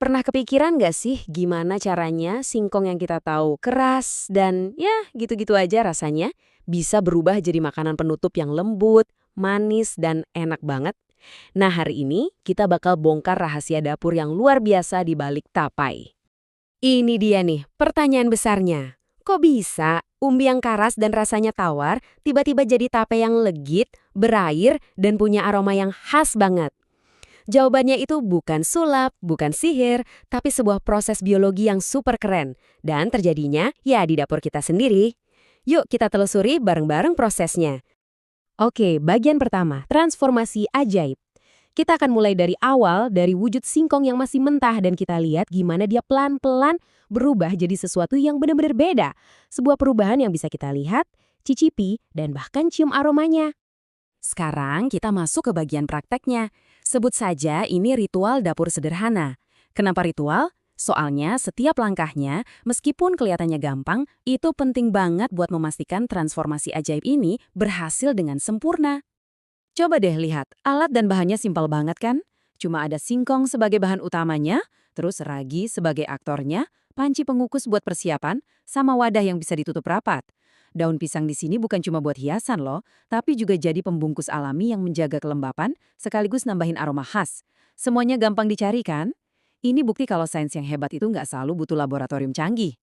Pernah kepikiran nggak sih gimana caranya singkong yang kita tahu keras dan ya gitu-gitu aja rasanya bisa berubah jadi makanan penutup yang lembut, manis, dan enak banget? Nah hari ini kita bakal bongkar rahasia dapur yang luar biasa di balik tapai. Ini dia nih pertanyaan besarnya. Kok bisa umbi yang keras dan rasanya tawar tiba-tiba jadi tape yang legit, berair, dan punya aroma yang khas banget? Jawabannya itu bukan sulap, bukan sihir, tapi sebuah proses biologi yang super keren. Dan terjadinya ya di dapur kita sendiri. Yuk kita telusuri bareng-bareng prosesnya. Oke, bagian pertama, transformasi ajaib. Kita akan mulai dari awal, dari wujud singkong yang masih mentah dan kita lihat gimana dia pelan-pelan berubah jadi sesuatu yang benar-benar beda. Sebuah perubahan yang bisa kita lihat, cicipi, dan bahkan cium aromanya. Sekarang kita masuk ke bagian prakteknya. Sebut saja ini ritual dapur sederhana. Kenapa ritual? Soalnya setiap langkahnya, meskipun kelihatannya gampang, itu penting banget buat memastikan transformasi ajaib ini berhasil dengan sempurna. Coba deh lihat, alat dan bahannya simpel banget kan? Cuma ada singkong sebagai bahan utamanya, terus ragi sebagai aktornya, panci pengukus buat persiapan, sama wadah yang bisa ditutup rapat. Daun pisang di sini bukan cuma buat hiasan loh, tapi juga jadi pembungkus alami yang menjaga kelembapan sekaligus nambahin aroma khas. Semuanya gampang dicari kan? Ini bukti kalau sains yang hebat itu nggak selalu butuh laboratorium canggih.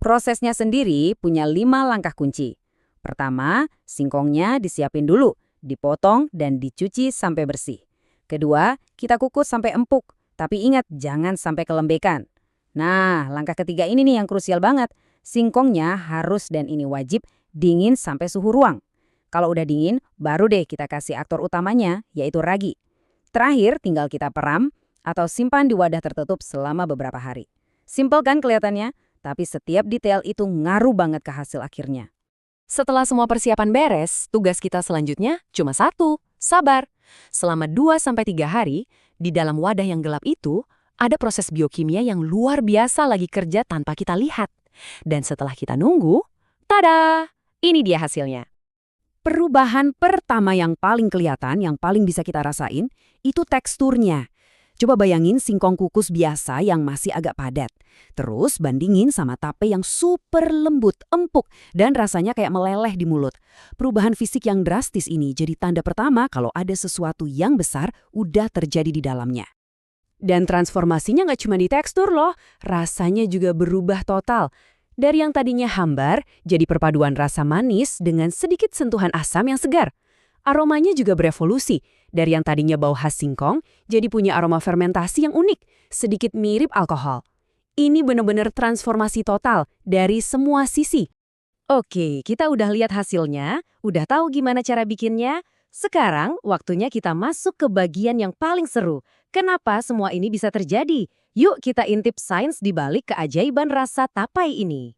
Prosesnya sendiri punya 5 langkah kunci. Pertama, singkongnya disiapin dulu, dipotong dan dicuci sampai bersih. Kedua, kita kukus sampai empuk, tapi ingat jangan sampai kelembekan. Nah, langkah ketiga ini nih yang krusial banget. Singkongnya harus dan ini wajib dingin sampai suhu ruang. Kalau udah dingin, baru deh kita kasih aktor utamanya, yaitu ragi. Terakhir, tinggal kita peram atau simpan di wadah tertutup selama beberapa hari. Simpel kan kelihatannya, tapi setiap detail itu ngaruh banget ke hasil akhirnya. Setelah semua persiapan beres, tugas kita selanjutnya cuma satu, sabar. Selama 2-3 hari, di dalam wadah yang gelap itu, ada proses biokimia yang luar biasa lagi kerja tanpa kita lihat. Dan setelah kita nunggu, tada! Ini dia hasilnya. Perubahan pertama yang paling kelihatan, yang paling bisa kita rasain, itu teksturnya. Coba bayangin singkong kukus biasa yang masih agak padat. Terus bandingin sama tape yang super lembut, empuk, dan rasanya kayak meleleh di mulut. Perubahan fisik yang drastis ini jadi tanda pertama kalau ada sesuatu yang besar udah terjadi di dalamnya. Dan transformasinya nggak cuma di tekstur loh, rasanya juga berubah total. Dari yang tadinya hambar, jadi perpaduan rasa manis dengan sedikit sentuhan asam yang segar. Aromanya juga berevolusi, dari yang tadinya bau khas singkong, jadi punya aroma fermentasi yang unik, sedikit mirip alkohol. Ini benar-benar transformasi total dari semua sisi. Oke, kita udah lihat hasilnya, udah tahu gimana cara bikinnya. Sekarang waktunya kita masuk ke bagian yang paling seru. Kenapa semua ini bisa terjadi? Yuk kita intip sains di balik keajaiban rasa tapai ini.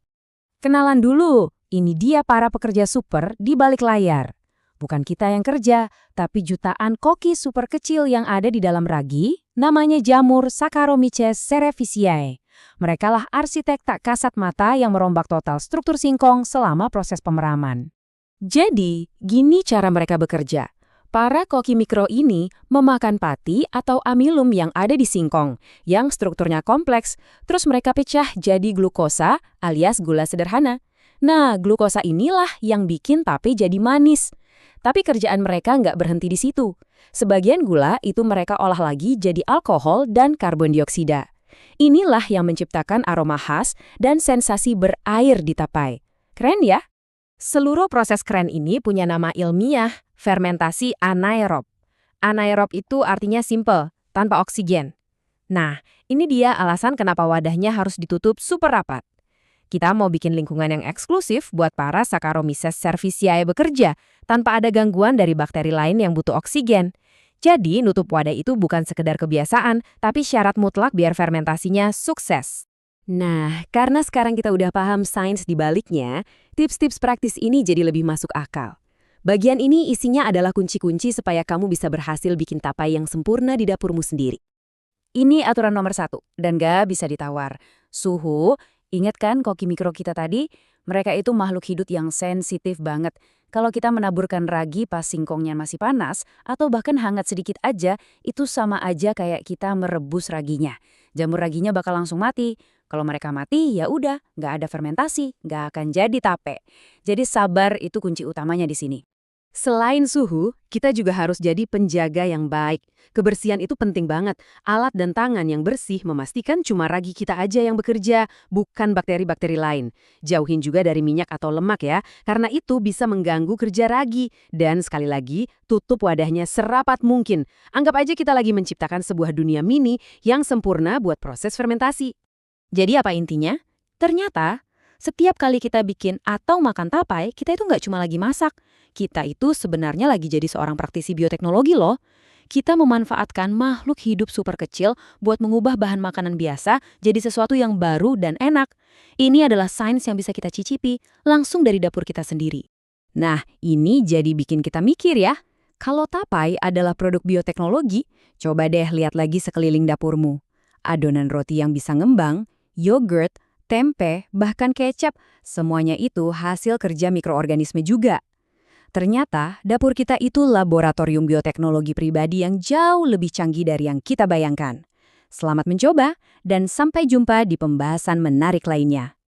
Kenalan dulu, ini dia para pekerja super di balik layar. Bukan kita yang kerja, tapi jutaan koki super kecil yang ada di dalam ragi, namanya jamur Saccharomyces cerevisiae. Merekalah arsitek tak kasat mata yang merombak total struktur singkong selama proses pemeraman. Jadi, gini cara mereka bekerja. Para koki mikro ini memakan pati atau amilum yang ada di singkong, yang strukturnya kompleks, terus mereka pecah jadi glukosa alias gula sederhana. Nah, glukosa inilah yang bikin tape jadi manis. Tapi kerjaan mereka nggak berhenti di situ. Sebagian gula itu mereka olah lagi jadi alkohol dan karbon dioksida. Inilah yang menciptakan aroma khas dan sensasi berair di tapai. Keren ya? Seluruh proses keren ini punya nama ilmiah, fermentasi anaerob. Anaerob itu artinya simple, tanpa oksigen. Nah, ini dia alasan kenapa wadahnya harus ditutup super rapat. Kita mau bikin lingkungan yang eksklusif buat para Saccharomyces cerevisiae bekerja, tanpa ada gangguan dari bakteri lain yang butuh oksigen. Jadi, nutup wadah itu bukan sekedar kebiasaan, tapi syarat mutlak biar fermentasinya sukses. Nah, karena sekarang kita udah paham sains di baliknya, tips-tips praktis ini jadi lebih masuk akal. Bagian ini isinya adalah kunci-kunci supaya kamu bisa berhasil bikin tapai yang sempurna di dapurmu sendiri. Ini aturan nomor 1, dan gak bisa ditawar. Suhu, ingat kan koki mikro kita tadi? Mereka itu makhluk hidup yang sensitif banget. Kalau kita menaburkan ragi pas singkongnya masih panas, atau bahkan hangat sedikit aja, itu sama aja kayak kita merebus raginya. Jamur raginya bakal langsung mati. Kalau mereka mati, ya udah, nggak ada fermentasi, nggak akan jadi tape. Jadi sabar itu kunci utamanya di sini. Selain suhu, kita juga harus jadi penjaga yang baik. Kebersihan itu penting banget. Alat dan tangan yang bersih memastikan cuma ragi kita aja yang bekerja, bukan bakteri-bakteri lain. Jauhin juga dari minyak atau lemak ya, karena itu bisa mengganggu kerja ragi. Dan sekali lagi, tutup wadahnya serapat mungkin. Anggap aja kita lagi menciptakan sebuah dunia mini yang sempurna buat proses fermentasi. Jadi apa intinya? Ternyata, setiap kali kita bikin atau makan tapai, kita itu nggak cuma lagi masak. Kita itu sebenarnya lagi jadi seorang praktisi bioteknologi loh. Kita memanfaatkan makhluk hidup super kecil buat mengubah bahan makanan biasa jadi sesuatu yang baru dan enak. Ini adalah sains yang bisa kita cicipi langsung dari dapur kita sendiri. Nah, ini jadi bikin kita mikir ya. Kalau tapai adalah produk bioteknologi, coba deh lihat lagi sekeliling dapurmu. Adonan roti yang bisa ngembang, yogurt, tempe, bahkan kecap, semuanya itu hasil kerja mikroorganisme juga. Ternyata, dapur kita itu laboratorium bioteknologi pribadi yang jauh lebih canggih dari yang kita bayangkan. Selamat mencoba, dan sampai jumpa di pembahasan menarik lainnya.